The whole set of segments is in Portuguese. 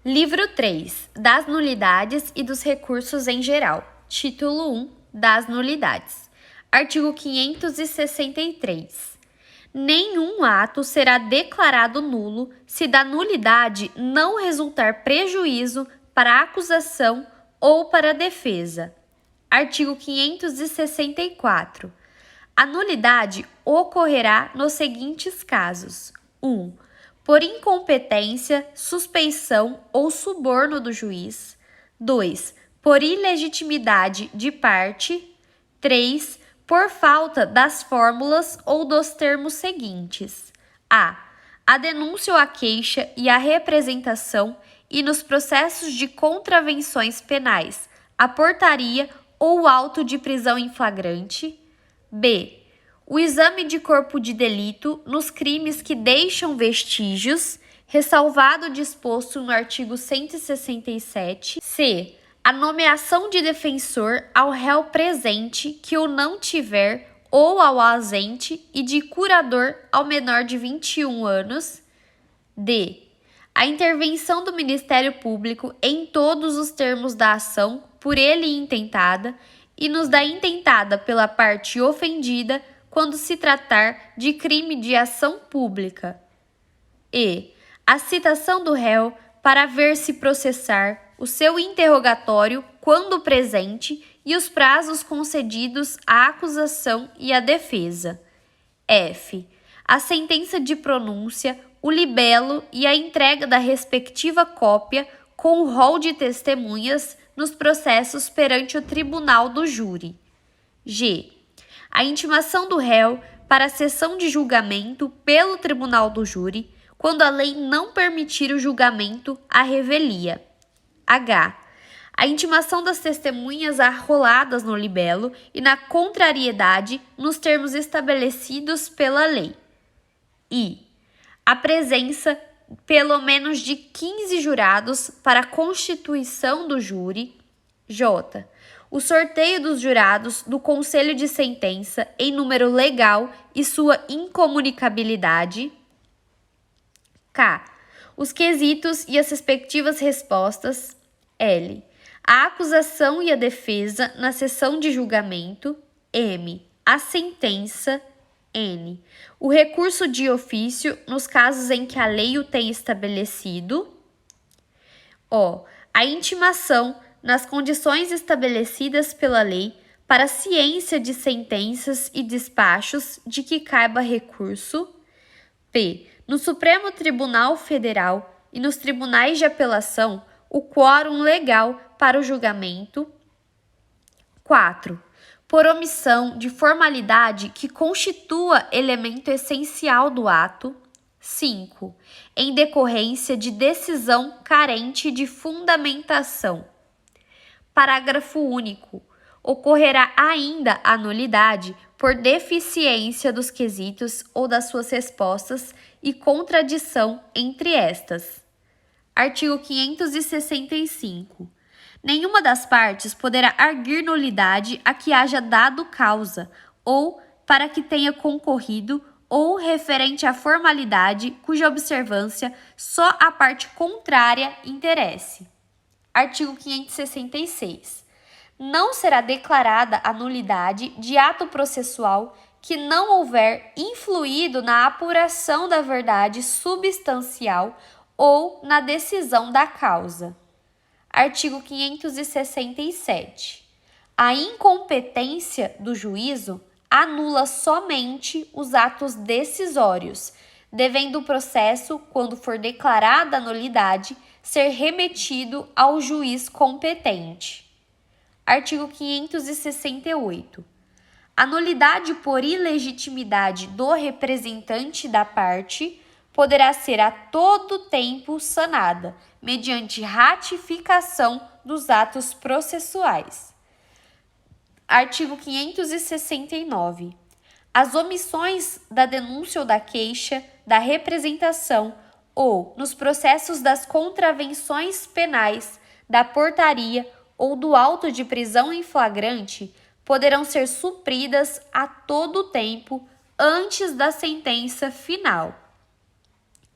Livro 3, das nulidades e dos recursos em geral. Título 1, das nulidades. Artigo 563. Nenhum ato será declarado nulo se da nulidade não resultar prejuízo para a acusação ou para a defesa. Artigo 564. A nulidade ocorrerá nos seguintes casos: 1. Por incompetência, suspeição ou suborno do juiz. 2. Por ilegitimidade de parte. 3. Por falta das fórmulas ou dos termos seguintes: a denúncia ou a queixa e a representação e nos processos de contravenções penais, a portaria ou auto de prisão em flagrante. B. O exame de corpo de delito nos crimes que deixam vestígios, ressalvado o disposto no artigo 167. C. A nomeação de defensor ao réu presente que o não tiver ou ao ausente e de curador ao menor de 21 anos. D. A intervenção do Ministério Público em todos os termos da ação por ele intentada e nos da intentada pela parte ofendida quando se tratar de crime de ação pública. E. A citação do réu para ver-se processar, o seu interrogatório quando presente e os prazos concedidos à acusação e à defesa. F. A sentença de pronúncia, o libelo e a entrega da respectiva cópia com o rol de testemunhas nos processos perante o tribunal do júri. G. A intimação do réu para a sessão de julgamento pelo tribunal do júri, quando a lei não permitir o julgamento à revelia. H. A intimação das testemunhas arroladas no libelo e na contrariedade nos termos estabelecidos pela lei. I. A presença pelo menos de 15 jurados para a constituição do júri. J. O sorteio dos jurados do conselho de sentença em número legal e sua incomunicabilidade. K. Os quesitos e as respectivas respostas. L. A acusação e a defesa na sessão de julgamento. M. A sentença. N. O recurso de ofício nos casos em que a lei o tem estabelecido. O. A intimação nas condições estabelecidas pela lei para ciência de sentenças e despachos de que caiba recurso. P. No Supremo Tribunal Federal e nos tribunais de apelação, o quórum legal para o julgamento. 4. Por omissão de formalidade que constitua elemento essencial do ato. 5. Em decorrência de decisão carente de fundamentação. Parágrafo único. Ocorrerá ainda a nulidade por deficiência dos quesitos ou das suas respostas e contradição entre estas. Artigo 565. Nenhuma das partes poderá arguir nulidade a que haja dado causa, ou para que tenha concorrido, ou referente à formalidade cuja observância só a parte contrária interesse. Artigo 566. Não será declarada a nulidade de ato processual que não houver influído na apuração da verdade substancial ou na decisão da causa. Artigo 567. A incompetência do juízo anula somente os atos decisórios, devendo o processo, quando for declarada a nulidade, ser remetido ao juiz competente. Artigo 568. A nulidade por ilegitimidade do representante da parte poderá ser a todo tempo sanada, mediante ratificação dos atos processuais. Artigo 569. As omissões da denúncia ou da queixa, da representação ou nos processos das contravenções penais, da portaria ou do auto de prisão em flagrante poderão ser supridas a todo tempo antes da sentença final.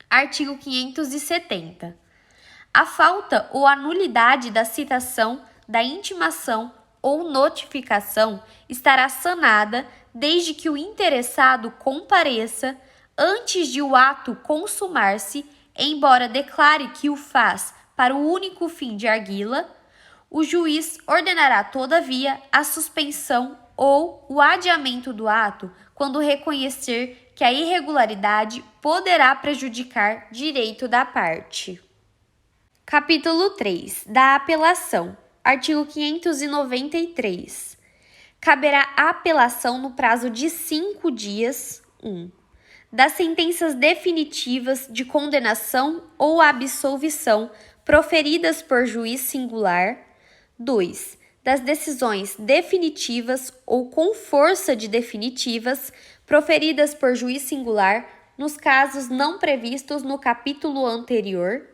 Artigo 570. A falta ou a nulidade da citação, da intimação ou notificação estará sanada desde que o interessado compareça antes de o ato consumar-se, embora declare que o faz para o único fim de arguí-la. O juiz ordenará, todavia, a suspensão ou o adiamento do ato quando reconhecer que a irregularidade poderá prejudicar direito da parte. Capítulo 3. Da apelação. Artigo 593. Caberá apelação no prazo de 5 dias. 1. Das sentenças definitivas de condenação ou absolvição proferidas por juiz singular. 2. Das decisões definitivas ou com força de definitivas proferidas por juiz singular nos casos não previstos no capítulo anterior.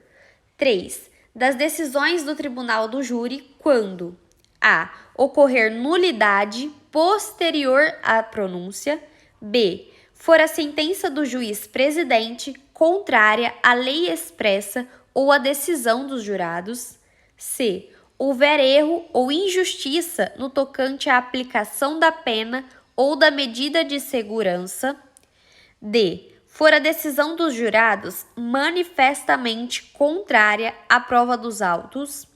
3. Das decisões do tribunal do júri quando a. Ocorrer nulidade posterior à pronúncia. B. For a sentença do juiz presidente contrária à lei expressa ou à decisão dos jurados. C. Houver erro ou injustiça no tocante à aplicação da pena ou da medida de segurança. D. For a decisão dos jurados manifestamente contrária à prova dos autos.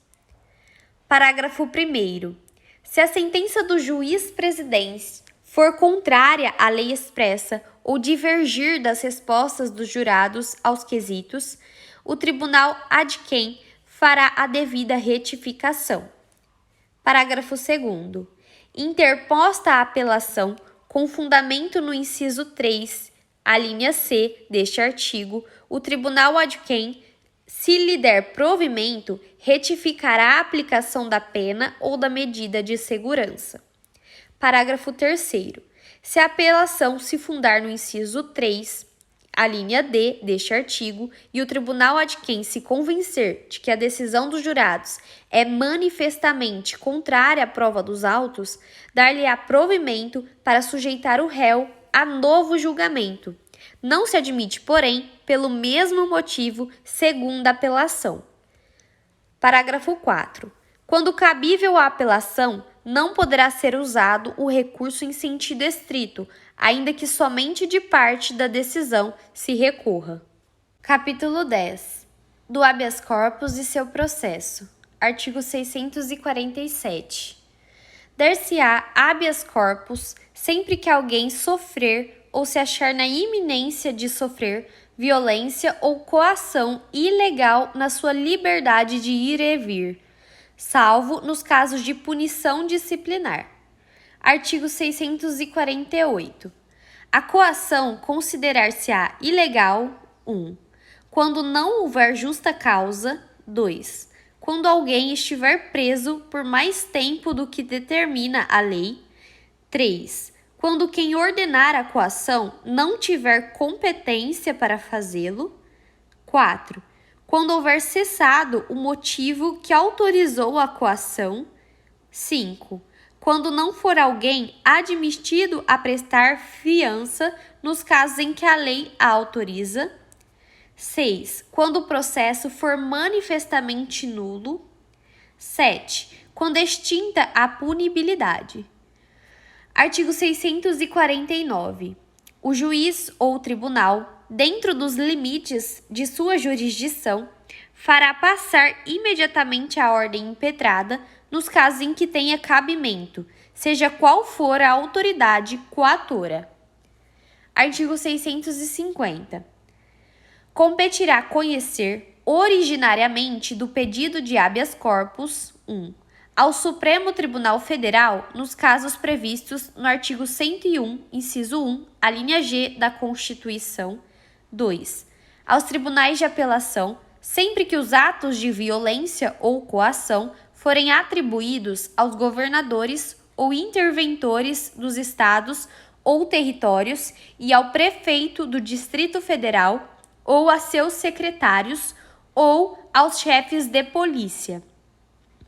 Parágrafo 1º. Se a sentença do juiz presidente for contrária à lei expressa ou divergir das respostas dos jurados aos quesitos, o tribunal ad quem fará a devida retificação. Parágrafo 2º. Interposta a apelação com fundamento no inciso 3, a linha C deste artigo, o tribunal ad quem, se lhe der provimento, retificará a aplicação da pena ou da medida de segurança. Parágrafo 3º. Se a apelação se fundar no inciso 3, a linha D deste artigo, e o tribunal ad quem se convencer de que a decisão dos jurados é manifestamente contrária à prova dos autos, dar-lhe-á provimento para sujeitar o réu a novo julgamento. Não se admite, porém, pelo mesmo motivo, segunda apelação. Parágrafo 4. Quando cabível a apelação, não poderá ser usado o recurso em sentido estrito, ainda que somente de parte da decisão se recorra. Capítulo 10. Do habeas corpus e seu processo. Artigo 647. Dar-se-á habeas corpus sempre que alguém sofrer ou se achar na iminência de sofrer violência ou coação ilegal na sua liberdade de ir e vir, salvo nos casos de punição disciplinar. Artigo 648. A coação considerar-se-á ilegal: 1. Quando não houver justa causa. 2. Quando alguém estiver preso por mais tempo do que determina a lei. 3. Quando quem ordenar a coação não tiver competência para fazê-lo. 4. Quando houver cessado o motivo que autorizou a coação. 5. Quando não for alguém admitido a prestar fiança nos casos em que a lei a autoriza. 6. Quando o processo for manifestamente nulo. 7. Quando extinta a punibilidade. Artigo 649. O juiz ou tribunal, dentro dos limites de sua jurisdição, fará passar imediatamente a ordem impetrada nos casos em que tenha cabimento, seja qual for a autoridade coatora. Artigo 650. Competirá conhecer originariamente do pedido de habeas corpus 1. Ao Supremo Tribunal Federal, nos casos previstos no artigo 101, inciso 1, a linha G da Constituição. 2. Aos tribunais de apelação, sempre que os atos de violência ou coação forem atribuídos aos governadores ou interventores dos estados ou territórios e ao prefeito do Distrito Federal ou a seus secretários ou aos chefes de polícia.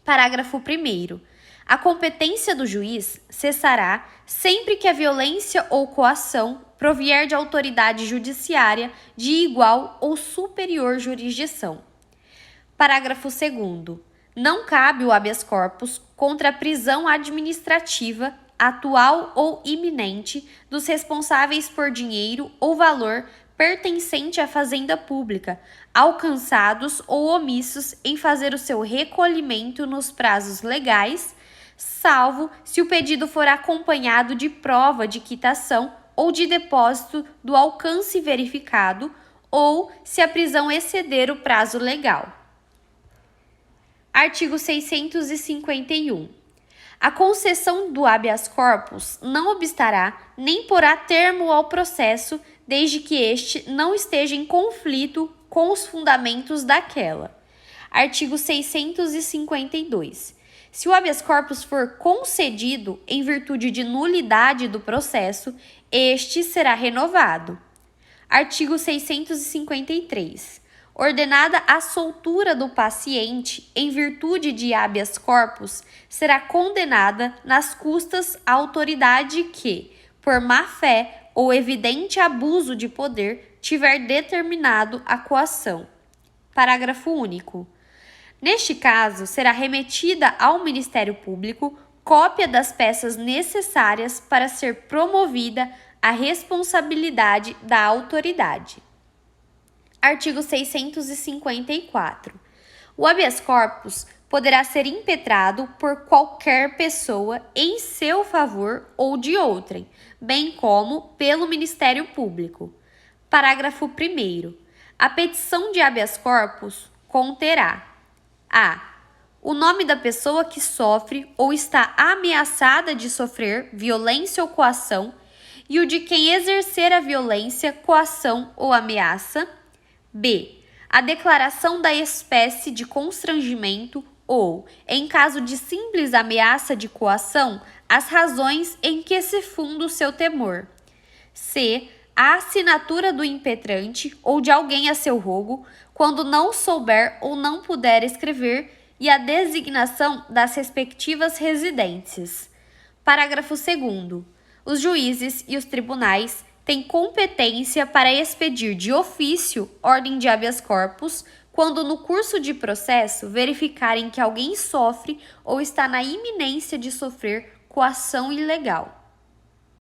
Parágrafo 1º. A competência do juiz cessará sempre que a violência ou coação provier de autoridade judiciária de igual ou superior jurisdição. Parágrafo 2º. Não cabe o habeas corpus contra a prisão administrativa atual ou iminente dos responsáveis por dinheiro ou valor pertencente à fazenda pública, alcançados ou omissos em fazer o seu recolhimento nos prazos legais, salvo se o pedido for acompanhado de prova de quitação ou de depósito do alcance verificado, ou se a prisão exceder o prazo legal. Artigo 651. A concessão do habeas corpus não obstará nem porá termo ao processo, desde que este não esteja em conflito com os fundamentos daquela. Artigo 652. Se o habeas corpus for concedido em virtude de nulidade do processo, este será renovado. Artigo 653. Ordenada a soltura do paciente em virtude de habeas corpus, será condenada nas custas a autoridade que, por má-fé ou evidente abuso de poder, tiver determinado a coação. Parágrafo único. Neste caso, será remetida ao Ministério Público cópia das peças necessárias para ser promovida a responsabilidade da autoridade. Artigo 654. O habeas corpus poderá ser impetrado por qualquer pessoa em seu favor ou de outrem, bem como pelo Ministério Público. Parágrafo 1º. A petição de habeas corpus conterá: a. O nome da pessoa que sofre ou está ameaçada de sofrer violência ou coação e o de quem exercer a violência, coação ou ameaça. B. A declaração da espécie de constrangimento ou, em caso de simples ameaça de coação, as razões em que se funda o seu temor. C. A assinatura do impetrante ou de alguém a seu rogo, quando não souber ou não puder escrever, e a designação das respectivas residências. Parágrafo 2º. Os juízes e os tribunais têm competência para expedir de ofício ordem de habeas corpus quando no curso de processo verificarem que alguém sofre ou está na iminência de sofrer coação ilegal.